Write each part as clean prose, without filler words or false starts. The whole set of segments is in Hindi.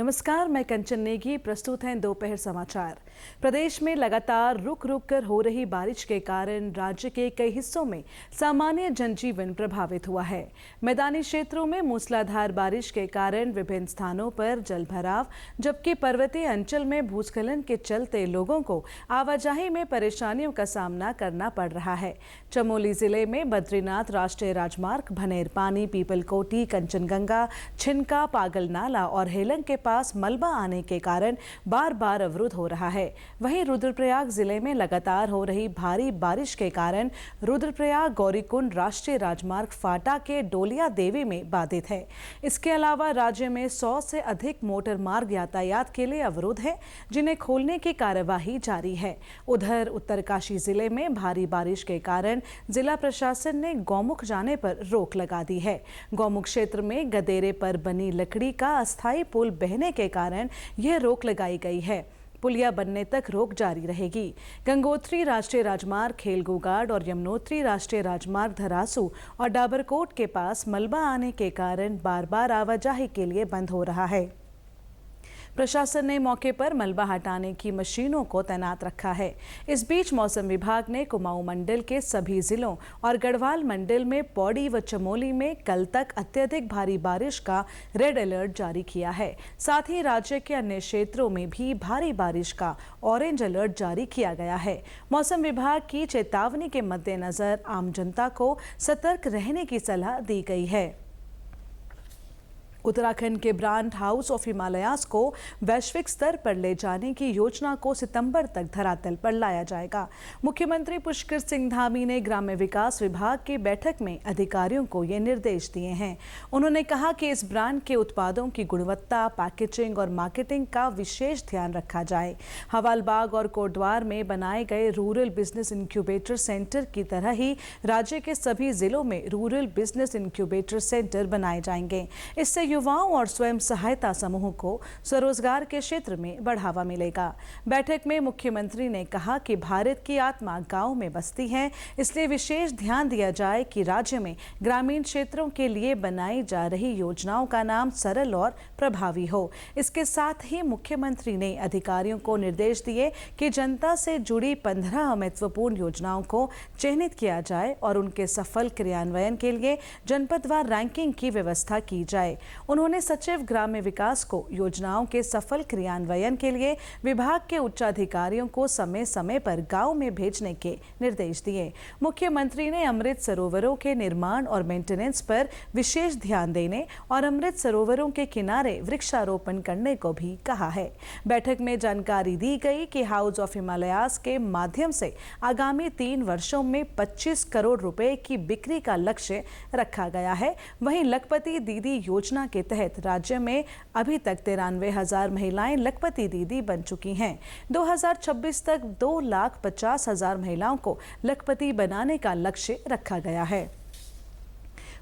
नमस्कार, मैं कंचन नेगी। प्रस्तुत हैं दोपहर समाचार। प्रदेश में लगातार रुक रुक कर हो रही बारिश के कारण राज्य के कई हिस्सों में सामान्य जनजीवन प्रभावित हुआ है। मैदानी क्षेत्रों में मूसलाधार बारिश के कारण विभिन्न स्थानों पर जलभराव, जबकि पर्वतीय अंचल में भूस्खलन के चलते लोगों को आवाजाही में परेशानियों का सामना करना पड़ रहा है। चमोली जिले में बद्रीनाथ राष्ट्रीय राजमार्ग, भनेरपानी, पीपलकोटी, कंचनगंगा, छिनका, पागल नाला और हेलंग के पास मलबा आने के कारण बार बार अवरुद्ध हो रहा है। वहीं रुद्रप्रयाग जिले में लगातार हो रही भारी बारिश के कारण रुद्रप्रयाग गौरीकुंड राष्ट्रीय राजमार्ग फाटा के डोलिया देवी में बाधित है। इसके अलावा राज्य में 100 से अधिक मोटर मार्ग यातायात के लिए अवरुद्ध है, जिन्हें खोलने की कार्यवाही जारी है। उधर उत्तरकाशी जिले में भारी बारिश के कारण जिला प्रशासन ने गौमुख जाने पर रोक लगा दी है। गौमुख क्षेत्र में गदेरे पर बनी लकड़ी का अस्थायी पुल बहने के कारण यह रोक लगाई गई है। पुलिया बनने तक रोक जारी रहेगी। गंगोत्री राष्ट्रीय राजमार्ग खेलगूगाड़ और यमुनोत्री राष्ट्रीय राजमार्ग धरासू और डाबरकोट के पास मलबा आने के कारण बार बार आवाजाही के लिए बंद हो रहा है। प्रशासन ने मौके पर मलबा हटाने की मशीनों को तैनात रखा है। इस बीच मौसम विभाग ने कुमाऊं मंडल के सभी जिलों और गढ़वाल मंडल में पौड़ी व चमोली में कल तक अत्यधिक भारी बारिश का रेड अलर्ट जारी किया है। साथ ही राज्य के अन्य क्षेत्रों में भी भारी बारिश का ऑरेंज अलर्ट जारी किया गया है। मौसम विभाग की चेतावनी के मद्देनजर आम जनता को सतर्क रहने की सलाह दी गई है। उत्तराखंड के ब्रांड हाउस ऑफ हिमालयाज को वैश्विक स्तर पर ले जाने की योजना को सितंबर तक धरातल पर लाया जाएगा। मुख्यमंत्री पुष्कर सिंह धामी ने ग्राम्य विकास विभाग की बैठक में अधिकारियों को ये निर्देश दिए हैं। उन्होंने कहा कि इस ब्रांड के उत्पादों की गुणवत्ता, पैकेजिंग और मार्केटिंग का विशेष ध्यान रखा जाए। हवालबाग और कोटद्वार में बनाए गए रूरल बिजनेस इंक्यूबेटर सेंटर की तरह ही राज्य के सभी जिलों में रूरल बिजनेस इंक्यूबेटर सेंटर बनाए जाएंगे। इससे युवाओं और स्वयं सहायता समूहों को स्वरोजगार के क्षेत्र में बढ़ावा मिलेगा। बैठक में मुख्यमंत्री ने कहा कि भारत की आत्मा गांव में बसती है, इसलिए विशेष ध्यान दिया जाए कि राज्य में ग्रामीण क्षेत्रों के लिए बनाई जा रही योजनाओं का नाम सरल और प्रभावी हो। इसके साथ ही मुख्यमंत्री ने अधिकारियों को निर्देश दिए कि जनता से जुड़ी 15 महत्वपूर्ण योजनाओं को चिन्हित किया जाए और उनके सफल क्रियान्वयन के लिए जनपदवार रैंकिंग की व्यवस्था की जाए। उन्होंने सचिव ग्राम्य विकास को योजनाओं के सफल क्रियान्वयन के लिए विभाग के उच्चाधिकारियों को समय समय पर गांव में भेजने के निर्देश दिए। मुख्यमंत्री ने अमृत सरोवरों के निर्माण और मेंटेनेंस पर विशेष ध्यान देने और अमृत सरोवरों के किनारे वृक्षारोपण करने को भी कहा है। बैठक में जानकारी दी गई कि हाउस ऑफ हिमालयाज के माध्यम से आगामी 3 वर्षों में 25 करोड़ रुपए की बिक्री का लक्ष्य रखा गया है। वहीं लखपति दीदी योजना के तहत राज्य में अभी तक 93,000 महिलाएं लखपति दीदी बन चुकी हैं। 2026 तक 2,50,000 महिलाओं को लखपति बनाने का लक्ष्य रखा गया है।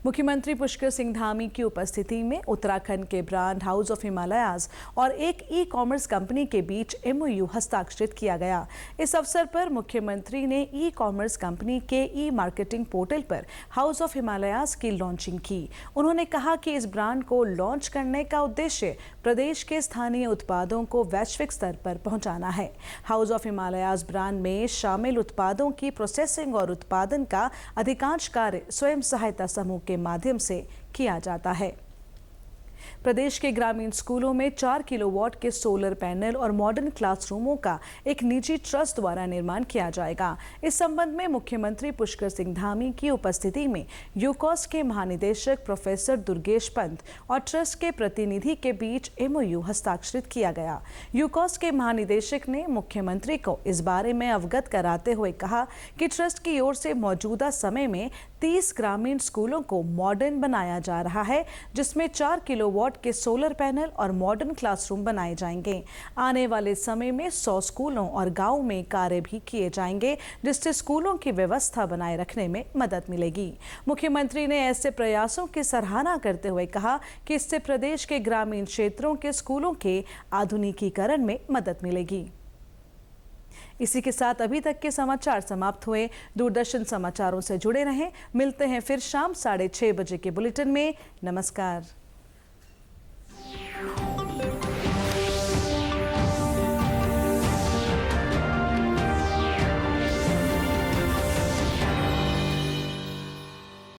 मुख्यमंत्री पुष्कर सिंह धामी की उपस्थिति में उत्तराखंड के ब्रांड हाउस ऑफ हिमालयाज और एक ई-कॉमर्स कंपनी के बीच MOU हस्ताक्षरित किया गया। इस अवसर पर मुख्यमंत्री ने ई-कॉमर्स कंपनी के ई-मार्केटिंग पोर्टल पर हाउस ऑफ हिमालयाज की लॉन्चिंग की। उन्होंने कहा कि इस ब्रांड को लॉन्च करने का उद्देश्य प्रदेश के स्थानीय उत्पादों को वैश्विक स्तर पर पहुंचाना है। हाउस ऑफ हिमालयाज ब्रांड में शामिल उत्पादों की प्रोसेसिंग और उत्पादन का अधिकांश कार्य स्वयं सहायता समूह के माध्यम से किया जाता है। प्रदेश के ग्रामीण स्कूलों में 4 किलोवाट के सोलर पैनल और मॉडर्न क्लासरूमों का एक निजी ट्रस्ट द्वारा निर्माण किया जाएगा। इस संबंध में मुख्यमंत्री पुष्कर सिंह धामी की उपस्थिति में यूकॉस के महानिदेशक प्रोफेसर दुर्गेश पंत और ट्रस्ट के प्रतिनिधि के बीच MOU हस्ताक्षरित किया गया। यूकॉस के महानिदेशक ने मुख्यमंत्री को इस बारे में अवगत कराते हुए कहा कि ट्रस्ट की ओर से मौजूदा समय में 30 ग्रामीण स्कूलों को मॉडर्न बनाया जा रहा है, जिसमें 4 किलोवाट के सोलर पैनल और मॉडर्न क्लासरूम बनाए जाएंगे। आने वाले समय में 100 स्कूलों और गांवों में कार्य भी किए जाएंगे, जिससे स्कूलों की व्यवस्था बनाए रखने में मदद मिलेगी। मुख्यमंत्री ने ऐसे प्रयासों की सराहना करते हुए कहा कि इससे प्रदेश के ग्रामीण क्षेत्रों के स्कूलों के आधुनिकीकरण में मदद मिलेगी। इसी के साथ अभी तक के समाचार समाप्त हुए। दूरदर्शन समाचारों से जुड़े रहें। मिलते हैं फिर शाम 6:30 बजे के बुलेटिन में। नमस्कार।